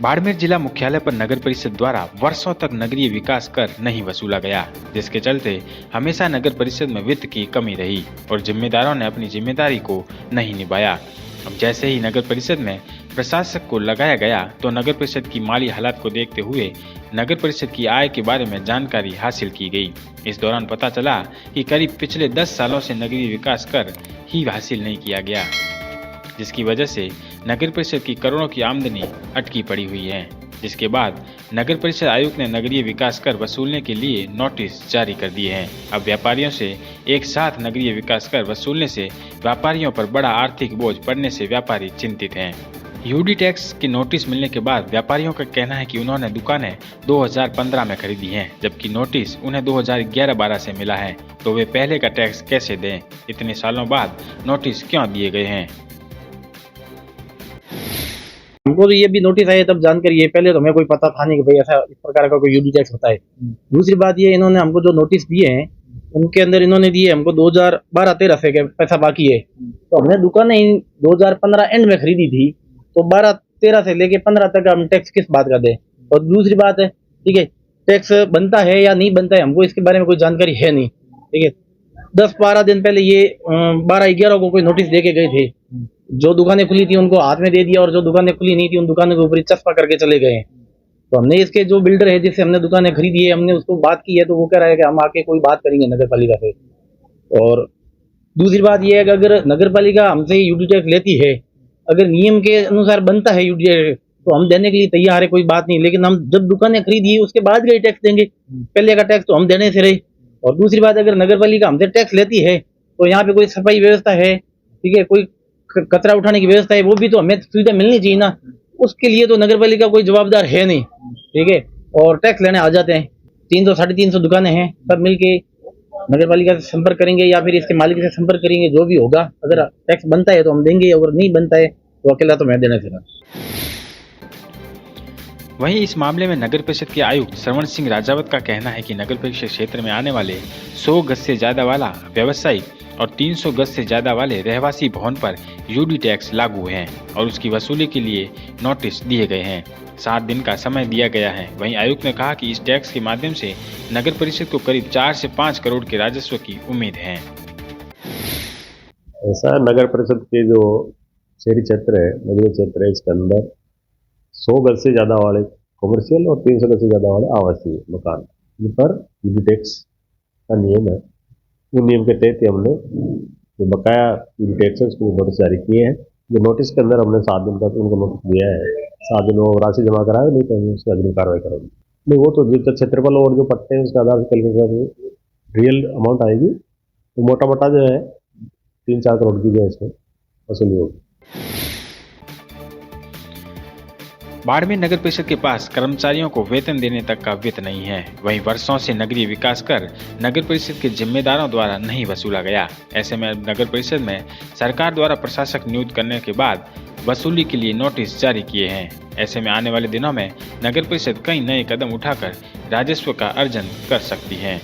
बाड़मेर जिला मुख्यालय पर नगर परिषद द्वारा वर्षों तक नगरीय विकास कर नहीं वसूला गया, जिसके चलते हमेशा नगर परिषद में वित्त की कमी रही और जिम्मेदारों ने अपनी जिम्मेदारी को नहीं निभाया। अब जैसे ही नगर परिषद में प्रशासक को लगाया गया तो नगर परिषद की माली हालात को देखते हुए नगर परिषद की आय के बारे में जानकारी हासिल की गई। इस दौरान पता चला कि करीब पिछले 10 सालों से नगरीय विकास कर ही हासिल नहीं किया गया, जिसकी वजह से नगर परिषद की करोड़ों की आमदनी अटकी पड़ी हुई है। जिसके बाद नगर परिषद आयुक्त ने नगरीय विकास कर वसूलने के लिए नोटिस जारी कर दिए हैं। अब व्यापारियों से एक साथ नगरीय विकास कर वसूलने से व्यापारियों पर बड़ा आर्थिक बोझ पड़ने से व्यापारी चिंतित हैं। यूडी टैक्स के नोटिस मिलने के बाद व्यापारियों का कहना है कि उन्होंने दुकानें 2015 में खरीदी हैं, जबकि नोटिस उन्हें 2011-12 से मिला है, तो वे पहले का टैक्स कैसे दें? इतने सालों बाद नोटिस क्यों दिए गए हैं? हमको तो ये भी नोटिस आया तब जानकारी है, पहले तो हमें कोई पता था नहीं कि भाई ऐसा इस प्रकार का कोई यूडी टैक्स होता है। दूसरी बात ये, इन्होंने हमको जो नोटिस दिए हैं उनके अंदर इन्होंने दिए हमको 2012-13 से पैसा बाकी है, तो हमने दुकानें 2015 एंड में खरीदी थी, तो 12-13 से लेके 15 तक हम टैक्स किस बात का दें? और दूसरी बात है, ठीक है, टैक्स बनता है या नहीं बनता है हमको इसके बारे में कोई जानकारी है नहीं। ठीक है, 10-12 दिन पहले ये 12-11 को कोई नोटिस दे के गए थे, जो दुकानें खुली थी उनको हाथ में दे दिया और जो दुकानें खुली नहीं थी उन दुकानों के ऊपर चस्पा करके चले गए। तो हमने इसके जो बिल्डर है जिससे हमने दुकानें खरीदी है, हमने उसको बात की है, तो वो कह रहा है कि हम आके कोई बात करेंगे नगर पालिका से। और दूसरी बात ये है कि अगर नगर पालिका हमसे यूडी टैक्स लेती है, अगर नियम के अनुसार बनता है यूडी टैक्स, तो हम देने के लिए तैयार है, कोई बात नहीं, लेकिन हम जब दुकानें खरीदी उसके बाद का टैक्स देंगे, पहले का टैक्स तो हम देने से रहे। और दूसरी बात, अगर नगर पालिका हमसे टैक्स लेती है तो यहाँ पे कोई सफाई व्यवस्था है, ठीक है, कोई कचरा उठाने की व्यवस्था है, वो भी तो हमें सुविधा मिलनी चाहिए ना। उसके लिए तो नगर पालिका कोई जवाबदार है नहीं, ठीक है, और टैक्स लेने आ जाते हैं। 300-350 दुकानें हैं, सब मिलके नगर पालिका से संपर्क करेंगे या फिर इसके मालिक से संपर्क करेंगे, जो भी होगा। अगर टैक्स बनता है तो हम देंगे, अगर नहीं बनता है तो अकेला तो मैं देना चाहता। वहीं इस मामले में नगर परिषद के आयुक्त श्रवण सिंह राजावत का कहना है कि नगर परिषद क्षेत्र में आने वाले 100 गज से ज्यादा वाला व्यावसायिक और 300 गज से ज्यादा वाले रहवासी भवन पर यूडी टैक्स लागू है और उसकी वसूली के लिए नोटिस दिए गए हैं। 7 दिन का समय दिया गया है। वहीं आयुक्त ने कहा कि इस टैक्स के माध्यम से नगर परिषद को करीब 4 से 5 करोड़ के राजस्व की उम्मीद है। ऐसा नगर परिषद के जो शहरी क्षेत्र है, नगरीय क्षेत्र है, इसके अंदर 100 गज से ज़्यादा वाले कॉमर्शियल और 300 गज से ज़्यादा वाले आवासीय मकान, इन पर यूडी टैक्स का नियम है। उन नियम के तहत हमने जो बकाया यूडी टैक्स है उसको नोटिस जारी किए हैं। जो नोटिस के अंदर हमने 7 दिन का उनको नोटिस दिया है, 7 दिन वो राशि जमा कराए, नहीं तो हम उसकी अग्नि कार्रवाई करेंगे। नहीं, वो तो जितना क्षेत्रफल और जो पट्टे हैं उसके आधार से कैलकुलेट रियल अमाउंट आएगी, तो मोटा मोटा जो है 3-4 करोड़ की जो है इसमें वसूली होगी। बाड़मेर नगर परिषद के पास कर्मचारियों को वेतन देने तक का वित्त नहीं है। वहीं वर्षों से नगरीय विकास कर नगर परिषद के जिम्मेदारों द्वारा नहीं वसूला गया। ऐसे में नगर परिषद में सरकार द्वारा प्रशासक नियुक्त करने के बाद वसूली के लिए नोटिस जारी किए हैं। ऐसे में आने वाले दिनों में नगर परिषद कई नए कदम उठाकर राजस्व का अर्जन कर सकती है।